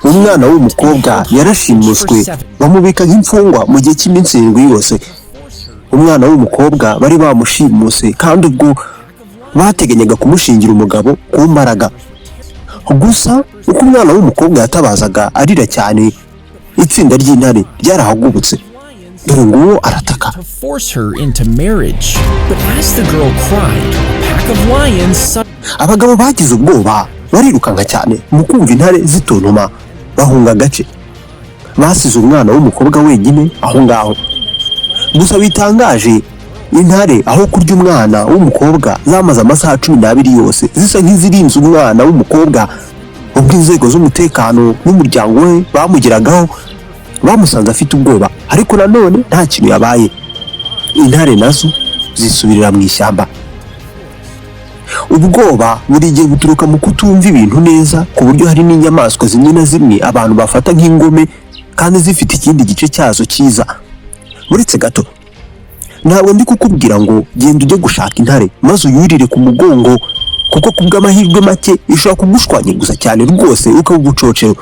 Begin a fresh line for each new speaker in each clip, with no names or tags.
umwana w'umukobwa yarashimuswe bamubika nk'imfungwa mu gihe cy'iminsi 7 yose. Umwana w'umukobwa bari bamushimuse kandi ubwo bateganyaga kumushingira umugabo ku mbaraga. Gusa uko umwana w'umukobwa yatabazaga arira cyane, itsinda ry'intare ryarahagubutse. Dore nguwo arataka. Abagabo bagize ubwoba barirukanka cyane mu kumva intare zitontoma bahunga agace. Basize umwana w'umukobwa wenyine aho ngaho. Gusa bitangaje, intare aho kurya umwana w'umukobwa zamaze amasaha 12 yose zisa nk'izirinze umwana w'umukobwa. Ubwo inzego z'umutekano n'umuryango we bamugiragaho bamusanze afite ubwoba, ariko nanone nta kintu yabaye. Intare nazo zisubirira mu ishyamba. Ubwoba buri gihe buturuka mu kutumva ibintu neza, ku buryo hari n'inyamaswa zimwe na zimwe abantu bafata nk'ingome kandi zifite ikindi gice cyazo cyiza. Uretse gato, ntabwo ndi kukubwira ngo genda ujye gushaka intare maze uyurire ku mugongo, kuko kubw'amahirwe make ishobora kugushwanyaguza cyane rwose ukabugucocero.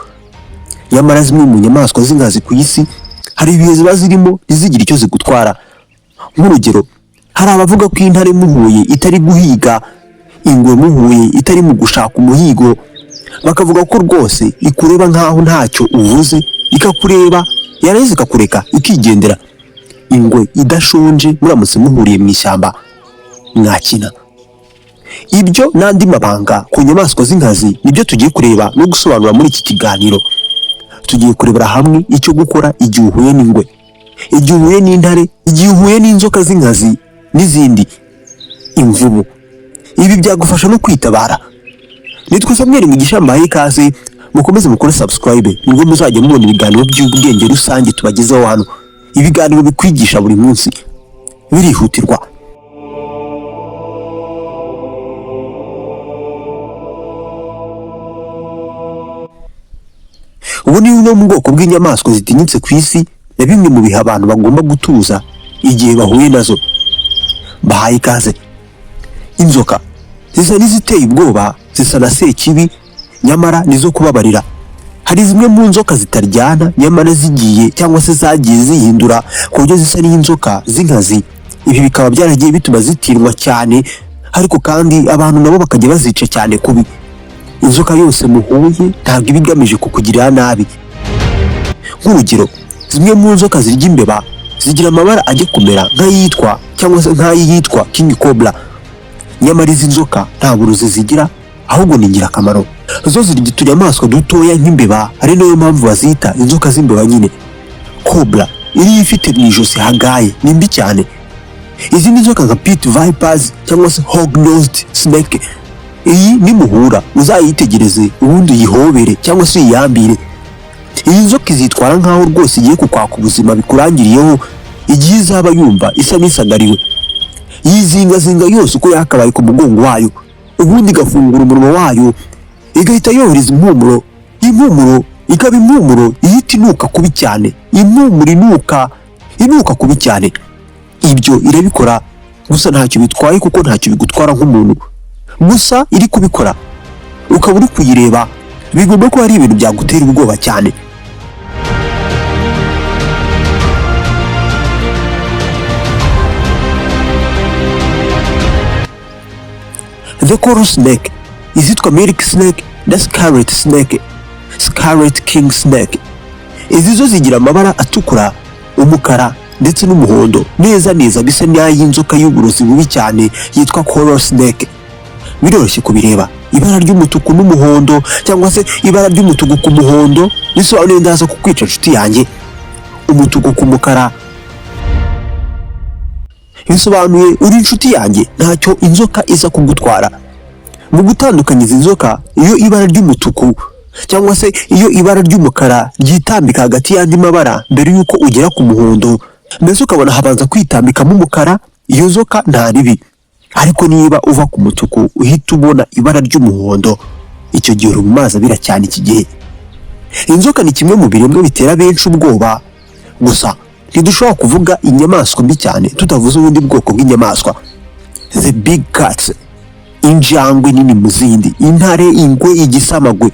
Nyamara zimwe mu nyamaswa z'ingazi ku isi hari ibihe ziba zirimo ntizigire icyo zigutwara. Nk'urugero, hari abavuga ko intare muhuye itari guhiga, ingwe muhuye itari mu gushaka umuhigo. Bakavuga ko rwose ikureba nkaho ntacyo uvuze, ikakureba yarangiza ikakureka ikigendera. Ingwe idashonje muramutse muhuriye mu ishyamba mwakina. Ibyo n'andi mabanga ku nyamaswa z'inkazi nibyo tugiye kureba no gusobanura muri iki kiganiro. Tugiye kurebera hamwe icyo gukora igihe uhuye n'ingwe, igihe uhuye n'intare, igihe uhuye n'inzoka z'inkazi n'izindi, imvubu. Ibi byagufasha no kwitabara. Nitwa Ismael mu gishambaye ikaze, mukomeze mukore subscribe nibwo muzajya mubona ibiganiro by'ubwenge rusange tubagezaho hano. Ibiganiro bikwigisha buri munsi birihutirwa. Ubu ni bumwe mu bwoko bw'inyamaswa zitinyitse ku isi na bimwe mu bihe abantu bagomba gutuza igihe bahuye nazo. Bahaye ikaze. Inzoka zisa n'iziteye ubwoba, zisa na sekibi, nyamara nizo kubabarira. Hari zimwe mu nzoka zitaryana nyamara zigiye cyangwa se zagiye zihindura ku buryo zisa n'inzoka z'inkazi. Ibi bikaba byaragiye bituma zitirwa cyane, ariko kandi abantu nabo bakajya bazica cyane kubi. Inzoka yose muhuye ntabwo ibigamije kukugirira nabi. Nk'urugero, zimwe mu nzoka zirya imbeba zigira amabara ajya kumera nk'ayitwa cyangwa se nk'ayitwa king cobra. Nyamara izi nzoka nta burozi zigira, ahubwo ni ingirakamaro. Zo zirya utunyamaswa dutoya nk'imbeba, ari nayo mpamvu bazita inzoka z'imbeba nyine. Cobra iri ifite mu ijosi hagaye ni mbi cyane. Izindi nzoka nka pit vipers cyangwa se hog-nosed snake, iyi ni muhura uzayitegereze ubundi yihobere cyangwa se yiyambire. Iyi nzoka izitwara nkaho rwose igiye kukwaka ubuzima bikurangiriyeho igihe izaba yumva isa n'isagariwe. Yizingazinga yose uko yakabaye ku mugongo wayo, ubundi igafungura umunwa wayo igahita yohereza impumuro. Impumuro ikaba impumuro ihita inuka kubi cyane. Impumuro inuka kubi cyane. Ibyo irabikora gusa ntacyo bitwaye kuko ntacyo bigutwara nk'umuntu. Gusa iri kubikora ukaba uri kuyireba, bigomba ko ari ibintu byagutera ubwoba cyane. The coral snake, izitwa milk snake na scarlet snake, scarlet king snake. Izi zo zigira amabara atukura, umukara ndetse n'umuhondo neza neza bisa n'ay'inzoka y'uburozi bubi cyane yitwa coral snake. Biroroshye kubireba, ibara ry'umutuku n'umuhondo cyangwa se ibara ry'umutuku ku muhondo bisobanuye ndaza kukwica nshuti yanjye. Umutuku ku mukara bisobanuye uri inshuti yanjye, ntacyo inzoka iza kugutwara. Mu gutandukanya izi nzoka, iyo ibara ry'umutuku cyangwa se iyo ibara ry'umukara ryitambika hagati y'andi mabara mbere yuko ugera ku muhondo, mbese ukabona habanza kwitambikamo umukara, iyo nzoka nta ribi. Ariko niba uva ku mutuku uhita ubona ibara ry'umuhondo, icyo gihe uri mu mazi abira cyane iki gihe. Inzoka ni kimwe mu biremwa bitera benshi ubwoba. Gusa ntidushobora kuvuga inyamaswa mbi cyane tutavuze ubundi bwoko bw'inyamaswa. The big cats, injangwe nini mu zindi, intare, ingwe, igisamagwe.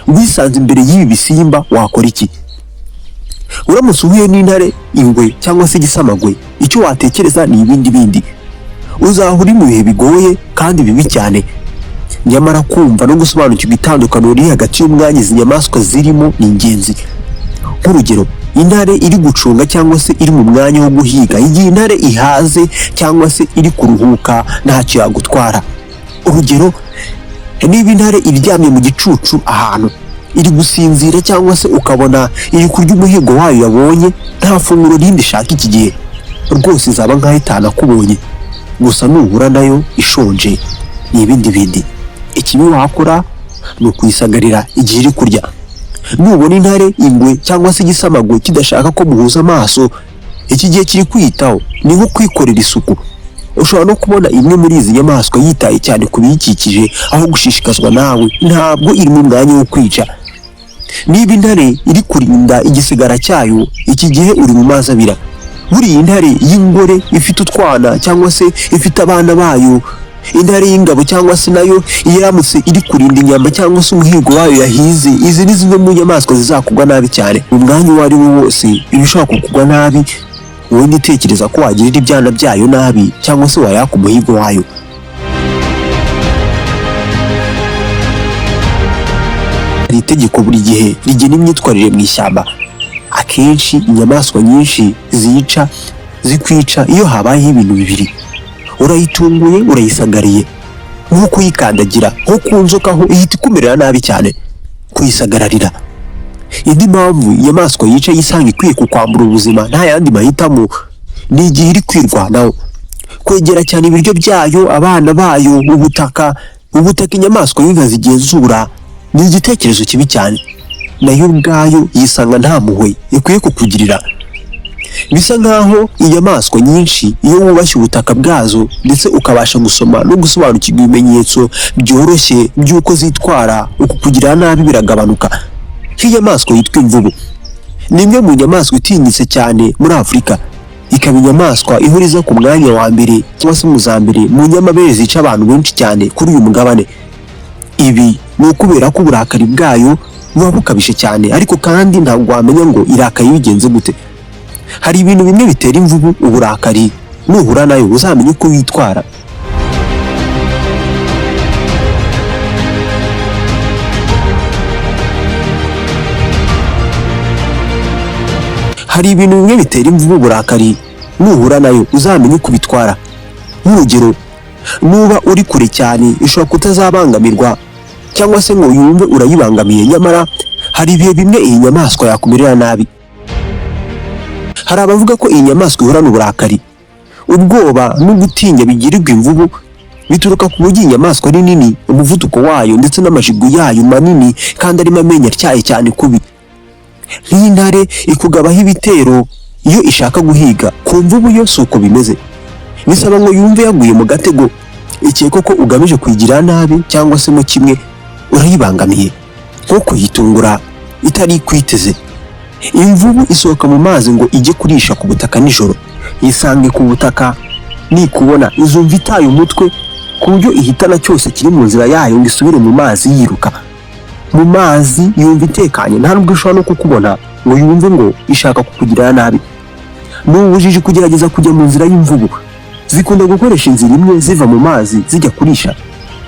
wisanze imbere y'ibi bisimba wakora iki? Uramutse uhuye n'intare, ingwe cyangwa se igisamagwe, icyo watekereza ni ibindi. Uzahura mu bihe bigoye kandi bibi cyane. Nyamara kumva no gusobanukirwa itandukaniro riri hagati y'umwanya izi nyamaswa zirimo ni ingenzi. Nk'urugero, intare iri gucunga cyangwa se iri mu mwanya wo guhiga, igihe intare ihaze cyangwa se iri kuruhuka ntacyo yagutwara. Urugero, niba intare iryamye mu gicucu ahantu iri gusinzira cyangwa se ukabona iri kurya umuhigo wayo yabonye, nta funguro rindi ishaka iki gihe, rwose izaba nkaho itanakubonye. Gusa nuhura nayo ishonje ni ibindi. Ikibi wakora ni ukuyisagarira igihe iri kurya. Nubona intare, ingwe cyangwa se igisamagwe kidashaka ko muhuza amaso, iki gihe kiri kwiyitaho, ni nko kwikorera isuku. Ushobora no kubona imwe muri izi nyamaswa yitaye cyane ku biyikikije aho gushishikazwa nawe, ntabwo iri mu mwanya wo kwica. Niba intare iri kurinda igisigara cyayo, iki gihe uri mu mazi abira. Buriya intare y'ingore ifite utwana cyangwa se ifite abana bayo, intare y'ingabo cyangwa se nayo iramutse iri kurinda inyama cyangwa se umuhigo wayo yahize, izi ni zimwe mu nyamaswa zizakugwa nabi cyane. Mu mwanya uwo ari wo wose ibishaka kukugwa nabi, wowe nitekereza ko wagirira ibyana byayo nabi cyangwa se wayaka umuhigo wayo. Hari itegeko buri gihe rigena imyitwarire mu ishyamba. Akenshi inyamaswa nyinshi zikwica iyo habayeho ibintu bibiri: urayitunguye, urayisagariye. Nko kuyikandagira, nko ku nzoka aho ihita ikumerera nabi cyane, kuyisagararira. Indi mpamvu inyamaswa yica yisanga ikwiye kukwambura ubuzima nta yandi mahitamo, ni igihe iri kwirwanaho. Kwegera cyane ibiryo byayo, abana bayo, ubutaka inyamaswa y'inka zigenzura, ni igitekerezo kibi cyane. Nayo ubwayo yisanga nta mpuhwe ikwiye kukugirira. Bisa nkaho inyamaswa nyinshi iyo wubashye ubutaka bwazo ndetse ukabasha gusoma no gusobanukirwa ibimenyetso byoroshye by'uko zitwara, ukukugirira nabi biragabanuka. Nk'inyamaswa yitwa imvubu, ni imwe mu nyamaswa itinyitse cyane muri Afurika. Ikaba inyamaswa ihuriza ku mwanya wa mbere cyangwa se mu za mbere mu nyamabere zica abantu benshi cyane kuri uyu mugabane. Ibi ni ukubera ko uburakari bwayo buba bukabije cyane, ariko kandi ntabwo wamenya ngo irakaye bigenze gute. Hari ibintu bimwe bitera imvubu uburakari, nuhura nayo uzamenye uko witwara. Hari ibintu bimwe bitera imvubu uburakari, nuhura nayo uzamenye uko bitwara. Nk'urugero, nuba uri kure cyane ishobora kutazabangamirwa cyangwa se ngo yumve urayibangamiye, nyamara hari ibihe bimwe iyi nyamaswa yakumerera nabi. Hari abavuga ko iyi nyamaswa ihorana uburakari, ubwoba no gutinya bigirirwa imvubu bituruka ku buryo inyamaswa ari nini, umuvuduko wayo ndetse n'amajigo yayo manini kandi arimo amenyo atyaye cyane kubi. Nk'intare ikugabaho ibitero iyo ishaka guhiga, ku mvubu yo si uko bimeze. Bisaba ngo yumve yaguye mu gatego, ikeka ko ugamije kuyigira nabi cyangwa se mo kimwe urayibangamiye, nko kuyitungura itari kwiteze. Imvubu isohoka mu mazi ngo ijye kurisha ku butaka nijoro, yisange ku butaka, nikubona izumva itaye umutwe ku buryo ihitana cyose kiri mu nzira yayo ngo isubire mu mazi yiruka. Mu mazi yumva itekanye, nta nubwo ishobora no kukubona ngo yumve ngo ishaka kukugirira nabi. N'ubujiji kugerageza kujya mu nzira y'imvubu. Zikunda gukoresha inzira imwe ziva mu mazi zijya kurisha.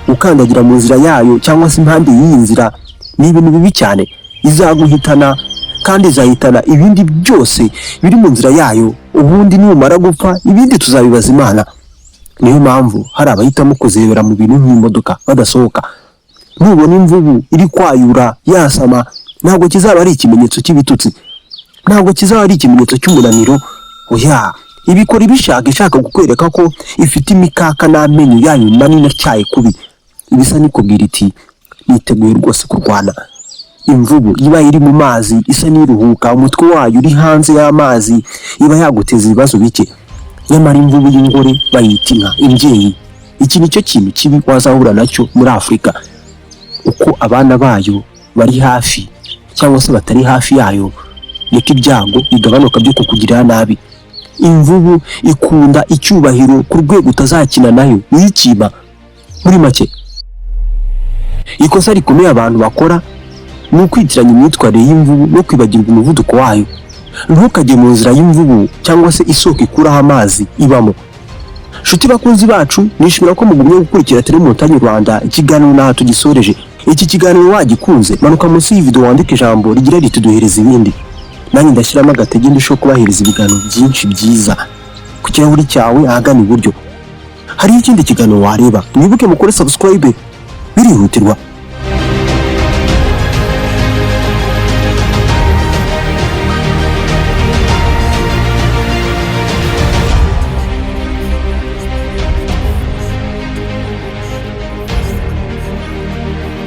Ukandagira mu nzira yayo cyangwa se impande y'iyi nzira ni ibintu bibi cyane. Izaguhitana kandi izahitana ibindi byose biri mu nzira yayo, ubundi numara gupfa ibindi tuzabibaza Imana. Niyo mpamvu hari abahitamo kuzirebera mu bintu nk'imodoka badasohoka. Nubona imvubu iri kwayura yasama, ntabwo kizaba ari ikimenyetso cy'ibitutsi, ntabwo kizaba ari ikimenyetso cy'umunaniro. Oya, ibikora ibishaka, ishaka kukwereka ko ifite imikaka n'amenyo yayo manini atyaye kubi. Ibisa nikubwira iti niteguye rwose kurwana. Imvubu iba iri mu mazi isa n'iruhuka, umutwe wayo uri hanze y'amazi, iba yaguteza ibibazo bike. Nyamara imvubu y'ingore bayita inka, imbyeyi. Iki nicyo kintu kibi wazahura nacyo muri Afurika, uko abana bayo bari hafi cyangwa se batari hafi yayo, niko ibyago bigabanuka byo kukugirira nabi. Imvubu ikunda icyubahiro ku rwego utazakina nayo uyikiba. Muri make, ikosa rikomeye abantu bakora ni ukwitiranya imyitwarire y'imvubu no kwibagirwa umuvuduko wayo. Ntukajye mu nzira y'imvubu cyangwa se isoko ikuraho amazi ibamo. Nshuti bakunzi bacu, nishimira ko mugumye gukurikira Télé Montagne Rwanda. Ikiganiro naha tugisoreje. Iki kiganiro wagikunze, manuka munsi y'iyi video wandike ijambo rigira riti duhereza ibindi. Nanjye ndashyiramo agatege ndushaho kubahereza ibiganiro byinshi byiza. Ku kirahuri cyawe ahagana iburyo hari ikindi kiganiro wareba. Mwibuke mukore subscribe birihutirwa.